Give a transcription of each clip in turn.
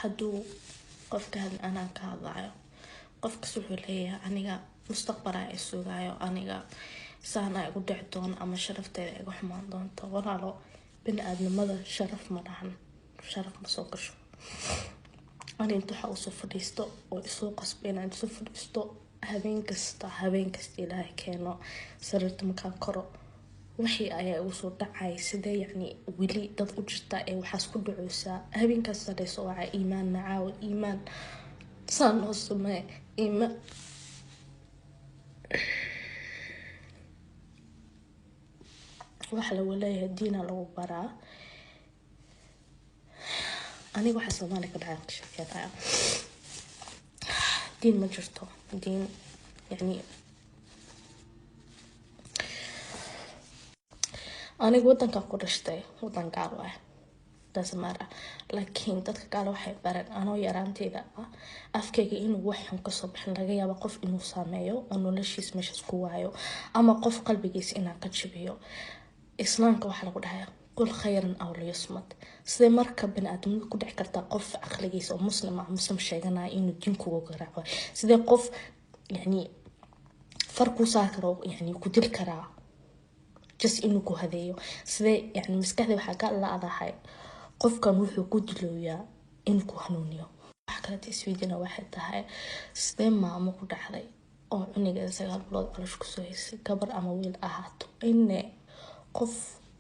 hadduu qofka anaa ka hadlayo qofkas wuxuu leeyahay aniga mustaqbal ay sugaayo aniga saan ay ugu dhici doon ama sharafteeda ay ugu xumaan doonto walaalo bini'aadnimada sharaf ma dhahan sharaf ma soo gasho ani inta waxa usoo fadhiisto oo isoo qasbay inaan isoo fadhiisto habeen kasta ilaahay keeno sariirta markaan koro wixii ayaa ugu soo dhacay sidee yacni weli dad u jirta ee waxaas ku dhacaysaa habeenkaas sadayso waa iimaan nacaaw iimaan saan oo samee iimaan waxa lagu leeyahay diina lagu baraa aniga waxa Soomaali ka dhacay shaqada diin ma jirto diin yani aniga wadanka ku dhashtay wadan gaar ah dasmara laakiin dadka gaar waxay baran anoo yaraanteeda afkayga inuu wax xun ka soo bixin laga yaabo qof inuu saameeyo oo noloshiis meeshaas ku waayo ama qof qalbigiisa inaa ka jabiyo islaamka waxa lagu dhahayaa qul khayran aw liyasmut sidee marka bini'aadamku ku dhici kartaa qof aqligiisa oo muslim sheeganaya inuu diinku uga garaaco sidee qof yani farku saakaro yani ku dil karaa just inuu ku hadeeyo sidee yani maskaxda waxa ka la adahay qofkan wuxuu ku dilooyaa inuu ku hanuuniyo waxa kale isweydiina waxay tahay sidee maamo ku dhacday oo cunigeeda 9 bilood calosh ku soo haysay gabar ama wiil ahaato inne qof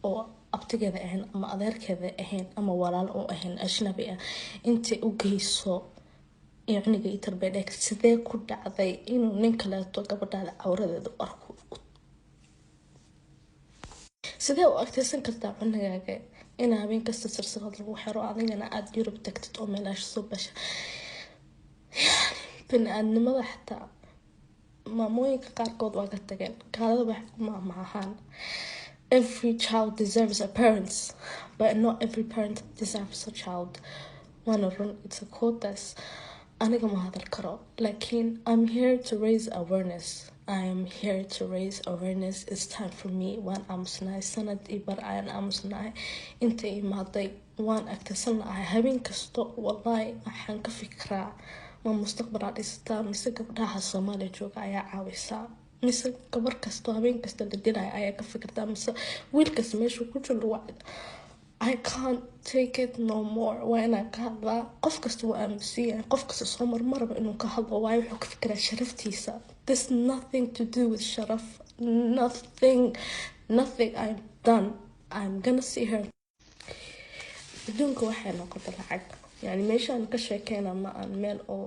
oo abtigeeda ahayn ama adeerkeeda ahayn ama walaal oo ahayn ajnabi ah inta u geyso cuniga tarbeed sidee ku dhacday inuu nin kale gabadhaada awradeeda arko sidee u agtaysan kartaa cunigaaga in habeen kasta sirsirad lagu xiro adigana aad Yurub tagtid oo meelash soo basha bini'aadnimada xataa maamooyinka qaarkood waa ka tageen gaalada wax ma ahaan every child deserves a parent but not every parent deserves a child wanna run it's a quotas aniga ma hadal karo lakin I'm here to raise awareness I am here to raise awareness it's time for me when I'm snide sanad ibar aan amusnahay inta imaaday waan agtasan lahay habeen kasto wallahi waxaan ka fikraa ma mustaqbal dhistaa mise gabdhaha Soomaaliya jooga ayaa caawisa mise gabar kasto habeen kasta la dilay ayaa ka fikirtaa mise wiilkas meesha ku jiro I can't take it no more when I can't qof kasta waa amsiya qof kasta soo marba inuu ka hadlo waayo wuxuu ka fikiraa sharaftiisa there's nothing to do with sharaf nothing I've done I'm gonna see her بدونك waxay noqotay lacag yani meeshaan ka sheekeyna ma aan meel oo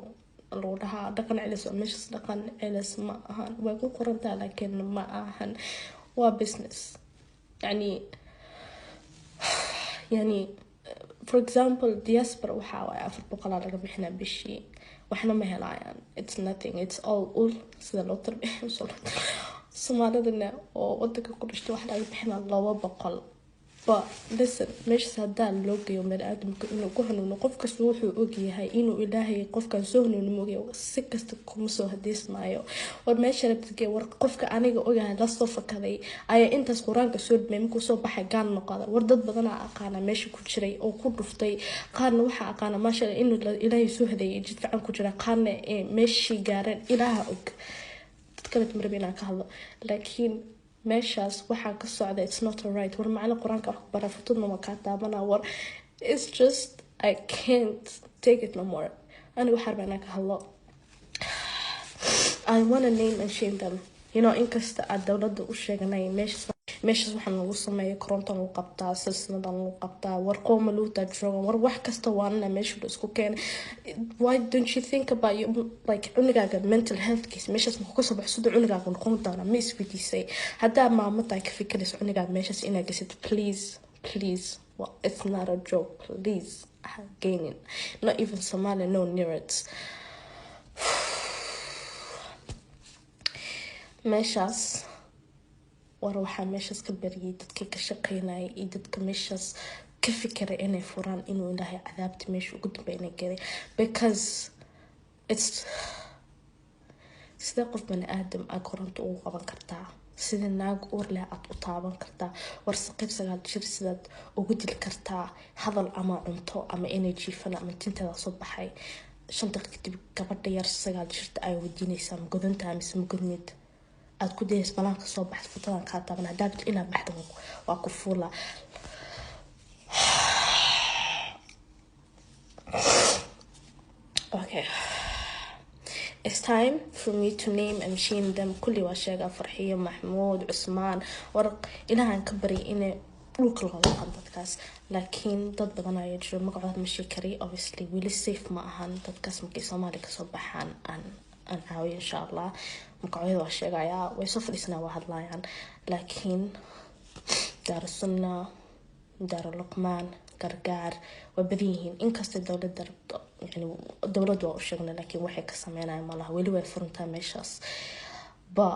loo dhahaa dhaqan cilis oo meeshaas dhaqan cilis ma ahan way ku qorantaa laakiin ma ahan waa business يعني for example diaspora waxa ay 400 laga bixina bishii waxna ma helayaan it's nothing it's all sida loo tarbiyo Soomaalida oo wadanka ku dhashtay waxa laga bixina 200 but listen meesha sadaa loo geeyo bini'aadamka inuu ku hanuuno qof kasta wuxuu og yahay inuu ilaahay qofkan soo hanuuno mooyo si kasta kuma soo hadiismaayo war meesha rabtay war qofka aniga ogahay la soo fakaday ayaa intaas quraanka soo dhimay ku soo baxay gaan noqda war dad badan aqaana meesha ku jiray oo ku dhuftay qaarna waxa aqaana maasha inuu ilaahay soo hadeeyay jid fiican ku jira qaarna meeshii gaaran ilaaha og dad kale marbayna ka hadlo laakiin meeshas waxa ka socda it's not alright war macna quraanka wax barafatuna ma ka taabana war it's just I can't take it no more ani waxa rabana ka hadlo I want to name and shame them you know in kasta dawladda u sheeganay meeshas waxa lagu sameeyo koronto lagu qabtaa silsilada lagu qabtaa war qooma loo tajro war wax kasta waana meesha isku keen why don't you think about you like unigaaga mental health case meeshas ma ku soo baxsado unigaaga noqon doona ma isweydiisay hadaa maamada ka fikirayso unigaaga meeshas inaad gasid please well it's not a joke please gaining not even Somali no near it meeshas war waxa meeshas ka bariyay dadka ka shaqeynay iyo dadka meeshas ka fikiray inay furaan inuu ilaahay cadaabta meesha ugu dambeeyay galay because it's sida qof bani aadam koronto ugu qaban kartaa sida naag uur leh aad u taaban kartaa war saqiib 9 jir sidaad ugu dili kartaa hadal ama cunto ama energy fana ama tintada soo baxay 5 daqiiqo kadib gabadha yar 9 jirta ay wadiinaysaa magodanta mise magodnid aad ku dayas balaanka soo baxda futadan ka taaban hadaad inaad baxdo waa ku fuula okay. It's time for me to name and shame them. كل واشياء فرحية محمود عثمان ورق إلها كبري إنه لوك الغلط دادكاس لكن ضد بدنا يجرو مقعد مشي كري obviously ويلي سيف معهن دادكاس مكي سومالي كصبحان أن هاوي إن شاء الله مقعد واشياء يا ويصف لسنا واحد لايان لكن دار السنة دار اللقمان gargaar waa badan yihiin inkasta dawladda rabto yani dawladdu waa u sheegnay laakiin waxay ka sameynayaan malaha weli way furuntaa meeshaas ba